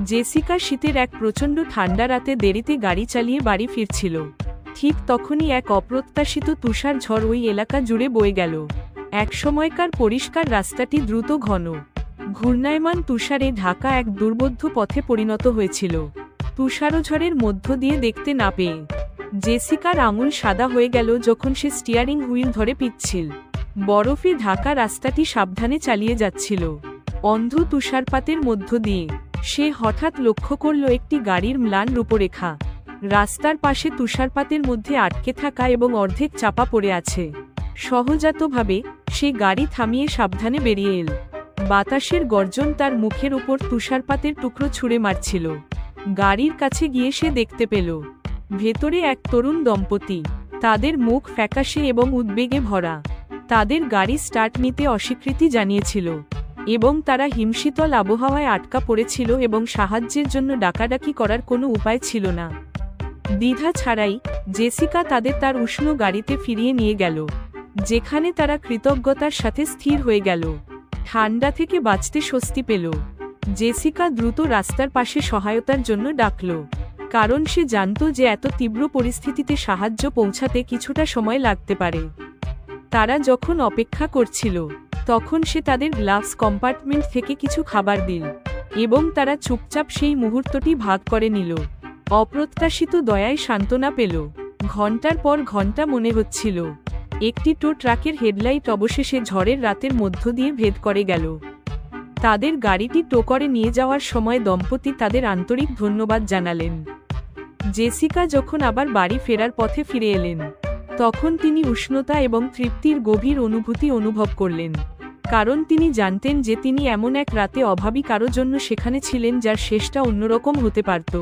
Jessica শীতের এক প্রচণ্ড ঠান্ডা রাতে দেরিতে গাড়ি চালিয়ে বাড়ি ফিরছিল। ঠিক তখনই এক অপ্রত্যাশিত তুষার ঝড় ওই এলাকা জুড়ে বয়ে গেল। এক সময়কার পরিষ্কার রাস্তাটি দ্রুত ঘন ঘূর্ণায়মান তুষারে ঢাকা এক দুর্বোধ্য পথে পরিণত হয়েছিল। তুষারঝড়ের মধ্য দিয়ে দেখতে না পেয়ে জেসিকার আঙুল সাদা হয়ে গেল যখন সে স্টিয়ারিং হুইল ধরে পিচ্ছিল। বরফে ঢাকা রাস্তাটি সাবধানে চালিয়ে যাচ্ছিল। অন্ধ তুষারপাতের মধ্য দিয়ে সে হঠাৎ লক্ষ্য করল একটি গাড়ির ম্লান রূপরেখা রাস্তার পাশে তুষারপাতের মধ্যে আটকে থাকা এবং অর্ধেক চাপা পড়ে আছে। সহজাতভাবে সে গাড়ি থামিয়ে সাবধানে বেরিয়ে এল। বাতাসের গর্জন তার মুখের উপর তুষারপাতের টুকরো ছুঁড়ে মারছিল। গাড়ির কাছে গিয়ে সে দেখতে পেল ভেতরে এক তরুণ দম্পতি। তাদের মুখ ফ্যাকাশে এবং উদ্বেগে ভরা। তাদের গাড়ি স্টার্ট নিতে অস্বীকৃতি জানিয়েছিল এবং তারা হিমশীতল আবহাওয়ায় আটকা পড়েছিল এবং সাহায্যের জন্য ডাকাডাকি করার কোনো উপায় ছিল না। দ্বিধা ছাড়াই জেসিকা তাদের তার উষ্ণ গাড়িতে ফিরিয়ে নিয়ে গেল, যেখানে তারা কৃতজ্ঞতার সাথে স্থির হয়ে গেল। ঠান্ডা থেকে বাঁচতে স্বস্তি পেল। জেসিকা দ্রুত রাস্তার পাশে সহায়তার জন্য ডাকল, কারণ সে জানত যে এত তীব্র পরিস্থিতিতে সাহায্য পৌঁছাতে কিছুটা সময় লাগতে পারে। তারা যখন অপেক্ষা করছিল তখন সে তাদের গ্লাভস কম্পার্টমেন্ট থেকে কিছু খাবার দিল এবং তারা চুপচাপ সেই মুহূর্তটি ভাগ করে নিল। অপ্রত্যাশিত দয়ায় সান্ত্বনা পেল। ঘন্টার পর ঘন্টা মনে হচ্ছিল একটি টো ট্রাকের হেডলাইট অবশেষে ঝড়ের রাতের মধ্য দিয়ে ভেদ করে গেল। তাদের গাড়িটি টো করে নিয়ে যাওয়ার সময় দম্পতি তাদের আন্তরিক ধন্যবাদ জানালেন। জেসিকা যখন আবার বাড়ি ফেরার পথে ফিরে এলেন তখন তিনি উষ্ণতা এবং তৃপ্তির গভীর অনুভূতি অনুভব করলেন, কারণ তিনি জানতেন যে তিনি এমন এক রাতে অভাবী কারো জন্য সেখানে ছিলেন যার শেষটা অন্যরকম হতে পারত।